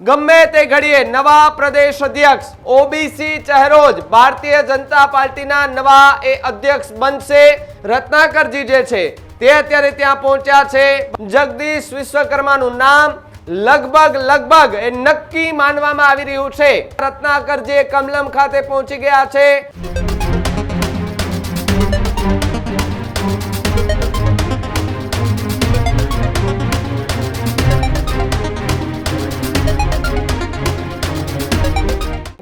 ગમે તે ઘડીએ નવા પ્રદેશ અધ્યક્ષ ઓબીસી ચહેરો જ ભારતીય જનતા પાર્ટીના નવા અધ્યક્ષ બનશે। રત્નાકરજી જે છે તે અત્યારે ત્યાં પહોંચ્યા છે। જગદીશ વિશ્વકર્માનું નામ લગભગ નક્કી માનવામાં આવી રહ્યું છે। રત્નાકરજી કમલમ ખાતે પહોંચી ગયા છે।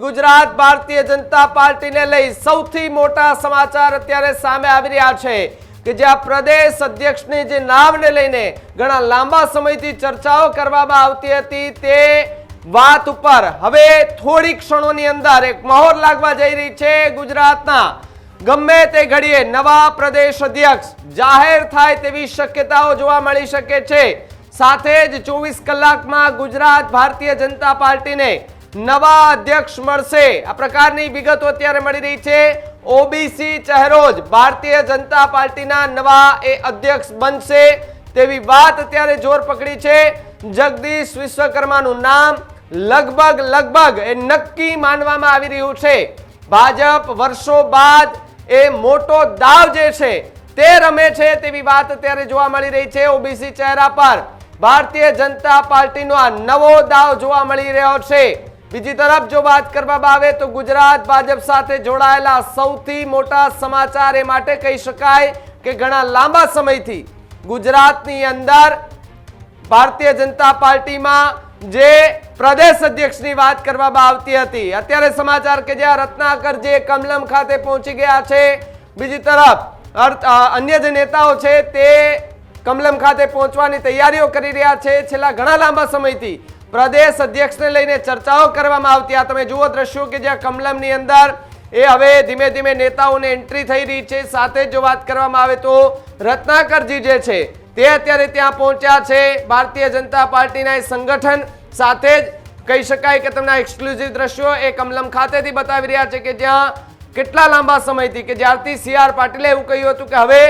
गुजरात भारतीय जनता पार्टी ने लई सौथी मोटा समाचार अत्यारे सामे आवी रह्या छे के ज्यां प्रदेश अध्यक्ष ने जे नाम ने लईने घणा लांबा समयथी चर्चाओ करवामां आवती हती ते वात उपर हवे थोड़ी क्षणोनी अंदर एक मोहर लागवा जई रही छे। गुजरातना गमे ते घड़ीए नवा प्रदेश अध्यक्ष जाहेर थाय तेवी शक्यताओ जोवा मळी शके छे। साथे ज 24 कलाकमां गुजरात भारतीय जनता पार्टी ने नवा अध्यक्ष मळशे आ प्रकारनी विगतो अत्यारे मळी रही छे। ओबीसी चेहरो ज भारतीय जनता पार्टीना नवा अध्यक्ष बनशे तेवी वात अत्यारे जोर पकड़ी छे। जगदीश विश्वकर्मानुं नाम लगभग नक्की मानवामां आवी रह्युं छे। भाजप वर्षो बाद मोटो दाव जे छे ते रमे छे तेवी वात अत्यारे जोवा मळी रही छे। ओबीसी चेहरा पर भारतीय जनता पार्टीनो आ नवो दाव जोवा मळी रह्यो छे। बीजी तरफ जो बात करवामां आवे तो गुजरात भाजप साथे जोड़ायेला सौथी मोटा समाचार ए माटे कही शकाय के घणा लांबा समयथी गुजरातनी अंदर भारतीय जनता पार्टी में जे प्रदेश अध्यक्षनी बात करवामां आवती हती अत्यारे समाचार के ज्यां रत्नाकरजी कमलम खाते पहोंची गया छे। बीजी तरफ अन्य जे नेताओ छे ते कमलम खाते पहोंचवानी तैयारीओ करी रह्या छे। छेल्ला घणा लांबा समयथी प्रदेश अध्यक्ष ने लईने चर्चाओ करवामां आवती आ तमे जुओ दृश्यो के ज्यां कमलमनी अंदर हवे धीमे धीमे नेताओने एंट्री थई रही छे। साथे जो बात करवामां आवे तो रत्नाकरजी जे छे ते अत्यारे त्यां पहोंच्या छे। भारतीय जनता पार्टीना संगठन साथे ज कही शकाय के तमने एक्सक्लूसिव दृश्यो कमलम खातेथी बतावी रह्या छे के ज्यां કેટલા લાંબા સમયથી કે જ્યારથી સીઆર પાટીલે એવું કહ્યું હતું કે હવે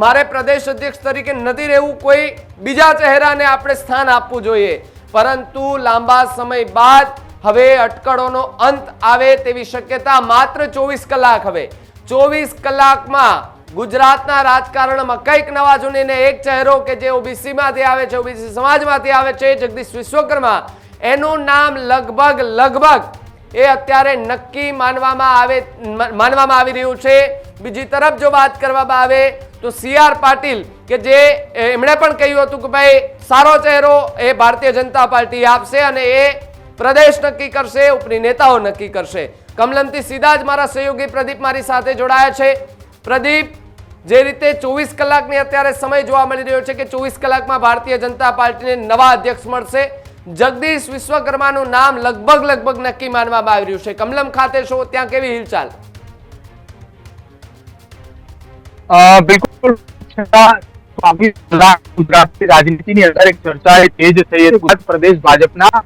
મારે પ્રદેશ અધ્યક્ષ તરીકે નથી રહેવું, કોઈ બીજા ચહેરાને આપણે સ્થાન આપવું જોઈએ, પરંતુ લાંબા સમય બાદ હવે અટકળોનો અંત આવે તેવી શક્યતા માત્ર 24 કલાક હવે 24 કલાકમાં ગુજરાતના રાજકારણમાં કંઈક નવા જૂનીને એક ચહેરો કે જે ઓબીસીમાંથી આવે છે, ઓબીસી સમાજમાંથી આવે છે, જગદીશ વિશ્વકર્મા, એનું નામ લગભગ અત્યારે નક્કી માનવામાં આવી રહ્યું છે। બીજી તરફ જો વાત કરવામાં આવે તો સીઆર પાટીલ કે જે એમણે પણ કહ્યું હતું કે ભાઈ સારો ચહેરો એ ભારતીય જનતા પાર્ટી આપશે અને એ પ્રદેશ નક્કી કરશે, ઉપરી નેતાઓ નક્કી કરશે। કમલમથી સીધા જ મારા સહયોગી પ્રદીપ મારી સાથે જોડાયા છે। પ્રદીપ, જે રીતે 24 કલાકની અત્યારે સમય જોવા મળી રહ્યો છે કે 24 કલાકમાં ભારતીય જનતા પાર્ટીને નવા અધ્યક્ષ મળશે, जगदीश विश्वकर्माનું नाम लगभग नक्की मानवामां આવી રહ્યું છે। કમલમ ખાતે છો, ત્યાં કેવી હિલચાલ? बिल्कुल गुजरात की राजनीति ની અંદર એક ચર્ચા તેજ થઈ હતી। ગુજરાત પ્રદેશ ભાજપના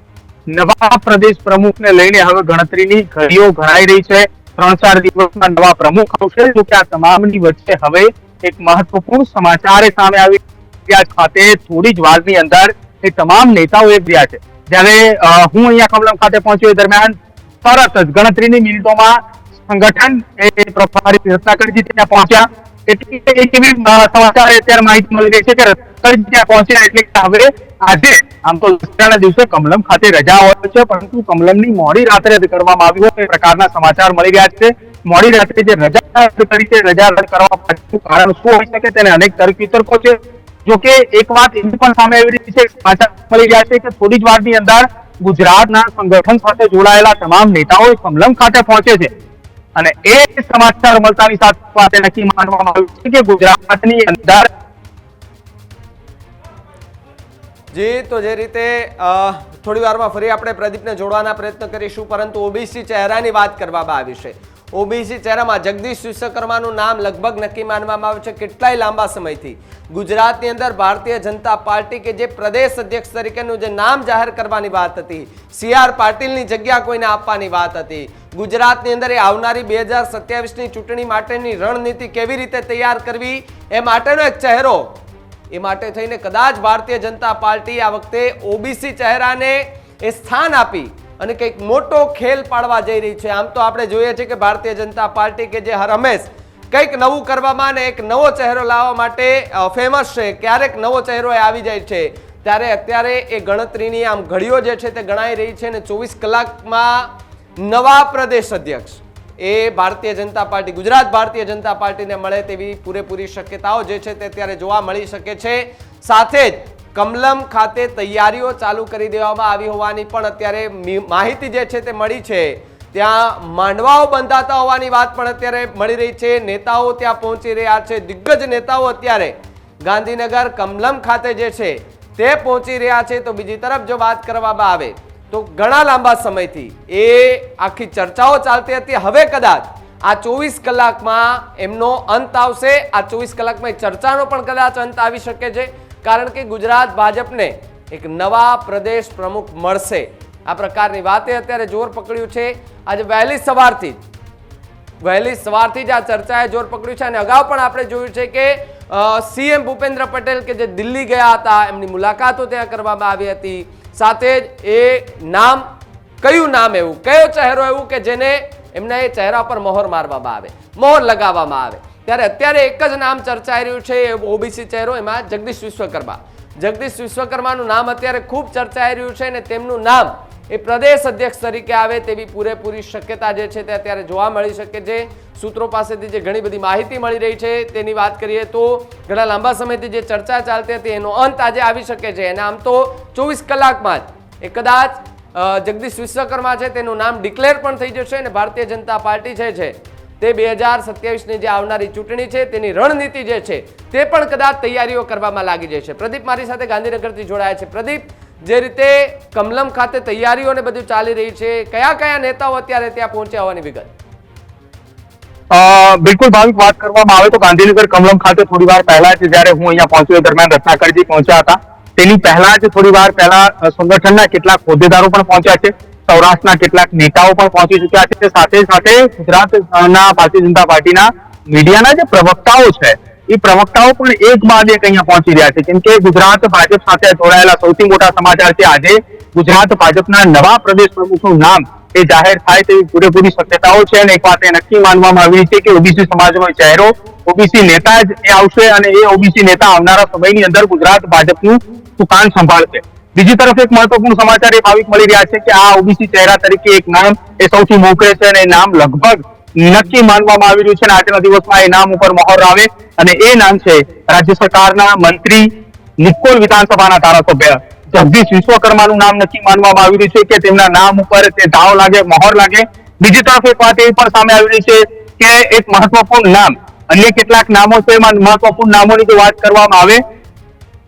નવા પ્રદેશ પ્રમુખને લઈને હવે ગણતરીની ઘડીઓ ગણાઈ રહી છે। 3-4 દિવસમાં નવા પ્રમુખ આવશે। જો કે આ તમામની વચ્ચે હવે એક મહત્વપૂર્ણ સમાચાર સામે આવી રહ્યા ખાતે થોડી જ વારની અંદર એ તમામ નેતાઓ એક રહ્યા છે। જ્યારે હું અહીંયા કમલમ ખાતે પહોંચ્યો એ દરમિયાન તરત જ ગણતરીની મિનિટોમાં સંગઠન એ પ્રભારી રત્નાકરજી ત્યાં પહોંચ્યા। એટલે એક એવી સમાચાર અત્યારે માહિતી મળી રહી છે કે રત્નાકરજી ત્યાં પહોંચ્યા એટલે હવે આજે આમ તો દસરાના દિવસે કમલમ ખાતે રજા હોય છે, પરંતુ કમલમની મોડી રાત્રે રદ કરવામાં આવી હોય એ પ્રકારના સમાચાર મળી રહ્યા છે। મોડી રાત્રે જે રજા કરી છે, રજા રદ કરવા પાછળનું કારણ શું હોઈ શકે તેને અનેક તર્ક વિતર્કો છે। જો કે એક વાત એની પણ સામે આવી રહી છે, સમાચાર મળી રહ્યા છે કે થોડી જ વારની અંદર ગુજરાતના સંગઠન સાથે જોડાયેલા તમામ નેતાઓ કમલમ ખાતે પહોંચે છે અને એ સમાચાર મળતાની સાથે નક્કી માનવામાં આવ્યું છે કે ગુજરાતની અંદર જી તો જે રીતે થોડી વારમાં ફરી આપણે પ્રદીપને જોડવાના પ્રયત્ન કરીશું, પરંતુ ઓબીસી ચહેરાની વાત કરવામાં આવી છે। ઓબીસી ચહેરામાં જગદીશ વિશ્વકર્માનું નામ લગભગ નક્કી માનવામાં આવે છે। કેટલાય લાંબા સમયથી ગુજરાતની અંદર ભારતીય જનતા પાર્ટી કે જે પ્રદેશ અધ્યક્ષ તરીકેનું જે નામ જાહેર કરવાની વાત હતી, સીઆર પાટીલની જગ્યા કોઈને આપવાની વાત હતી, ગુજરાતની અંદર એ આવનારી 2027ની ચૂંટણી માટેની રણનીતિ કેવી રીતે તૈયાર કરવી એ માટેનો એક ચહેરો, એ માટે થઈને કદાચ ભારતીય જનતા પાર્ટી આ વખતે ઓબીસી ચહેરાને એ સ્થાન આપી અને કંઈક મોટો ખેલ પાડવા જઈ રહી છે. આમ તો આપણે જોઈએ છીએ કે ભારતીય જનતા પાર્ટી કે જે હર હંમેશ કંઈક નવું કરવામાં અને એક નવો ચહેરો લાવવા માટે ફેમસ છે, ક્યારેક નવો ચહેરો એ આવી જાય છે, ત્યારે અત્યારે એ ગણતરીની આમ ઘડીઓ જે છે તે ગણાઈ રહી છે અને 24 કલાકમાં નવા પ્રદેશ અધ્યક્ષ એ ભારતીય જનતા પાર્ટી, ગુજરાત ભારતીય જનતા પાર્ટીને મળે તેવી પૂરેપૂરી શક્યતાઓ જે છે તે અત્યારે જોવા મળી શકે છે. સાથે જ કમલમ ખાતે તૈયારીઓ ચાલુ કરી દેવામાં આવી હોવાની પણ અત્યારે માહિતી જે છે તે મળી છે. ત્યાં માંડવાઓ બંધાતા હોવાની વાત પણ અત્યારે મળી રહી છે. નેતાઓ ત્યાં પહોંચી રહ્યા છે. દિગ્ગજ નેતાઓ અત્યારે ગાંધીનગર કમલમ ખાતે જે છે તે પહોંચી રહ્યા છે. તો બીજી તરફ જો વાત કરવામાં આવે તો ઘણા લાંબા સમયથી એ આખી ચર્ચાઓ ચાલતી હતી. હવે કદાચ આ 24 કલાકમાં એમનો અંત આવશે. આ 24 કલાકમાં ચર્ચાનો પણ કદાચ અંત આવી શકે છે, કારણ કે ગુજરાત ભાજપને એક નવા પ્રદેશ પ્રમુખ મળશે. આ પ્રકારની વાતે અત્યારે જોર પકડ્યું છે. આજે વહેલી સવારથી જ આ ચર્ચાએ જોર પકડ્યું છે અને અગાઉ પણ આપણે જોયું છે કે સીએમ ભૂપેન્દ્ર પટેલ કે જે દિલ્હી ગયા હતા, એમની મુલાકાતો ત્યાં કરવામાં આવી હતી. સાથે જ એ નામ, કયું નામ એવું, કયો ચહેરો એવું કે જેને એમના એ ચહેરા પર મોહર મારવામાં આવે, મોહર લગાવવામાં આવે, ત્યારે અત્યારે એક જ નામ ચર્ચાઈ રહ્યું છે, ઓબીસી ચહેરો, એમાં જગદીશ વિશ્વકર્મા. જગદીશ વિશ્વકર્માનું નામ અત્યારે ખૂબ ચર્ચાઈ રહ્યું છે અને તેમનું નામ એ પ્રદેશ અધ્યક્ષ તરીકે આવે તેવી પૂરેપૂરી શક્યતા જે છે તે અત્યારે જોવા મળી શકે છે. સૂત્રો પાસેથી જે ઘણી બધી માહિતી મળી રહી છે તેની વાત કરીએ તો ઘણા લાંબા સમયથી જે ચર્ચા ચાલતી હતી એનો અંત આજે આવી શકે છે. અને આમ તો 24 કલાકમાં જ એ કદાચ જગદીશ વિશ્વકર્મા છે તેનું નામ ડિક્લેર પણ થઈ જશે અને ભારતીય જનતા પાર્ટી છે તે 2027ની જે આવનારી ચૂંટણી છે તેની રણનીતિ જે છે તે પણ કદાચ તૈયારીઓ કરવામાં લાગી જશે. પ્રદીપ મારી સાથે ગાંધીનગરથી જોડાયા છે. પ્રદીપ, જે રીતે કમલમ ખાતે તૈયારીઓ ને બધું ચાલી રહી છે, કયા કયા નેતાઓ અત્યારે ત્યાં પહોંચ્યા હોવાની વિગત? બિલકુલ ભાવિક, વાત કરવામાં આવે તો ગાંધીનગર કમલમ ખાતે થોડી વાર પહેલા જ જ્યારે હું અહીંયા પહોંચ્યો દરમિયાન રત્નાકરજી પહોંચ્યા હતા. તેની પહેલા જ થોડી વાર પહેલા સંગઠનના કેટલાક હોદ્દેદારો પણ પહોંચ્યા છે, સૌરાષ્ટ્રના કેટલાક નેતાઓ પણ પહોંચી ચુક્યા છે. સાથે સાથે ગુજરાતના ભારતીય જનતા પાર્ટીના મીડિયાના જે પ્રવક્તાઓ છે એ પ્રવક્તાઓ પણ એક બાદ એક અહીંયા પહોંચી રહ્યા છે. કેમ કે ગુજરાત ભાજપ સાથે જોડાયેલા સૌથી મોટા સમાચાર છે આજે ગુજરાત ભાજપના નવા પ્રદેશ પ્રમુખનું નામ એ જાહેર થાય તેવી પૂરેપૂરી શક્યતાઓ છે. અને એક વાત એ નક્કી માનવામાં આવી રહી છે કે ઓબીસી સમાજનો ચહેરો, ઓબીસી નેતા જ એ આવશે અને એ ઓબીસી નેતા આવનારા સમયની અંદર ગુજરાત ભાજપનું સુકાન સંભાળશે. બીજી તરફ એક મહત્વપૂર્ણ સમાચાર એ ભાવિક મળી રહ્યા છે કે આ ઓબીસી ચહેરા તરીકે એક નામ એ સૌથી મોખરે છે અને એ નામ લગભગ નક્કી માનવામાં આવી રહ્યું છે. આજના દિવસમાં એ નામ ઉપર મહોર આવે અને એ નામ છે રાજ્ય સરકારના મંત્રી, નિકોલ વિધાનસભાના ધારાસભ્ય જગદીશ વિશ્વકર્માનું નામ નક્કી માનવામાં આવી રહ્યું છે કે તેમના નામ ઉપર તે દાવ લાગે, મહોર લાગે. બીજી તરફ એક વાત એ પણ સામે આવી રહી છે કે એક મહત્વપૂર્ણ નામ, અન્ય કેટલાક નામો છે, મહત્વપૂર્ણ નામોની જો વાત કરવામાં આવે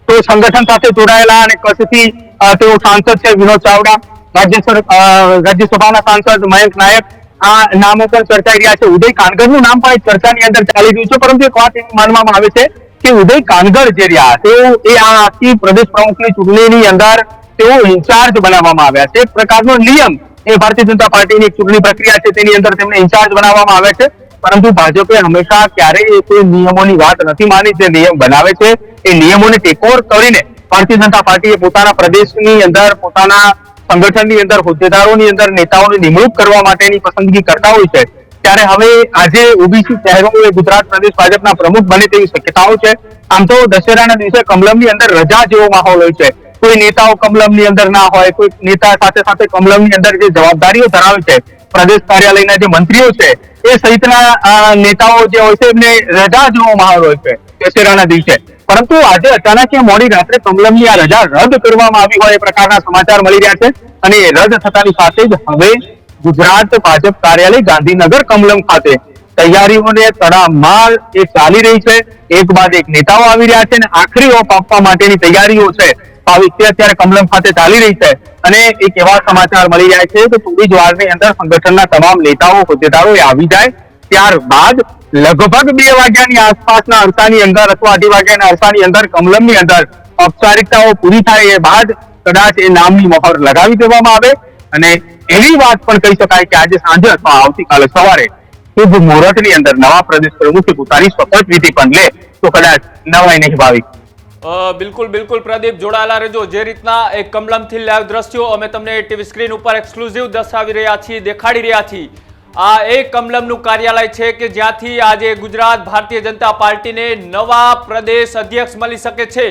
તો સંગઠન સાથે જોડાયેલા અને કચ્છથી તેઓ સાંસદ છે વિનોદ ચાવડા, રાજ્યસભાના સાંસદ મયંક નાયક, આ નામો પણ ચર્ચાઈ રહ્યા છે. ઉદય કાનગરનું નામ પણ ચર્ચાની અંદર ચાલી રહ્યું છે. પરંતુ એક વાત એવી માનવામાં આવે છે કે ઉદય કાનગર જે રહ્યા તેઓ એ આ આખી પ્રદેશ પ્રમુખની ચૂંટણીની અંદર તેઓ ઇન્ચાર્જ બનાવવામાં આવ્યા છે. એક પ્રકારનો નિયમ એ ભારતીય જનતા પાર્ટીની ચૂંટણી પ્રક્રિયા છે તેની અંદર તેમને ઇન્ચાર્જ બનાવવામાં આવે છે. પરંતુ ભાજપે હંમેશા ક્યારેય કોઈ નિયમોની વાત નથી માની. જે નિયમ બનાવે છે એ નિયમોને ટેકોર કરીને ભારતીય જનતા પાર્ટીએ પોતાના પ્રદેશની અંદર, પોતાના સંગઠનની અંદર, હોદ્દેદારોની અંદર નેતાઓની નિમણૂક કરવા માટેની પસંદગી કરતા હોય છે. ત્યારે હવે આજે ઓબીસી ચહેરો એ ગુજરાત પ્રદેશ ભાજપના પ્રમુખ બને તેવી શક્યતાઓ છે. આમ તો દશેરાના દિવસે કમલમની અંદર રજા જેવો માહોલ હોય છે. કોઈ નેતાઓ કમલમની અંદર ના હોય, કોઈ નેતા સાથે સાથે કમલમની અંદર જે જવાબદારીઓ ધરાવે છે, પ્રદેશ કાર્યાલયના જે મંત્રીઓ છે એ સહિતના નેતાઓ જે હોય છે એમને રજા જેવો માહોલ હોય છે દશેરાના દિવસે. પરંતુ આજે અચાનક મોડી રાત્રે કમલમની આ રજા રદ કરવામાં આવી હોય એ પ્રકારના સમાચાર મળી રહ્યા છે. અને એ રદ થતાની સાથે જ હવે ગુજરાત ભાજપ કાર્યાલય ગાંધીનગર કમલમ ખાતે તૈયારીઓને તડામાર એ ચાલી રહી છે. એક બાદ એક નેતાઓ આવી રહ્યા છે અને આખરી ઓપ આપવા માટેની તૈયારીઓ છે અત્યારે કમલમ ખાતે ચાલી રહી છે. અને એક એવા સમાચાર મળી રહ્યા છે કે થોડી જ વારની અંદર સંગઠનના તમામ નેતાઓ, હોદ્દેદારો આવી જાય ત્યારબાદ લગભગ 2 વાગ્યાની આસપાસના અરસાની અંદર અથવા 2:30 વાગ્યાના અરસાની અંદર કમલમની અંદર ઔપચારિકતાઓ પૂરી થાય એ બાદ કદાચ એ નામની મહોર લગાવી દેવામાં આવે. અને એવી વાત પણ કહી શકાય કે આજે સાંજે અથવા આવતીકાલે સવારે શુભ મુહૂર્તની અંદર નવા પ્રદેશ પ્રમુખે પોતાની શપથ વિધિ પણ લે તો કદાચ નવાઈ નહીં ભાવિક. બિલકુલ બિલકુલ પ્રદીપ, જોડાયેલા રહેજો. જે રીતના એક કમલમથી લાઈવ દ્રશ્યો અમે તમને ટીવી સ્ક્રીન ઉપર એક્સક્લુઝિવ દર્શાવી રહ્યા છીએ, દેખાડી રહ્યા છીએ. આ એક કમલમનું કાર્યાલય છે કે જ્યાંથી આજે ગુજરાત ભારતીય જનતા પાર્ટીને નવા પ્રદેશ અધ્યક્ષ મળી શકે છે.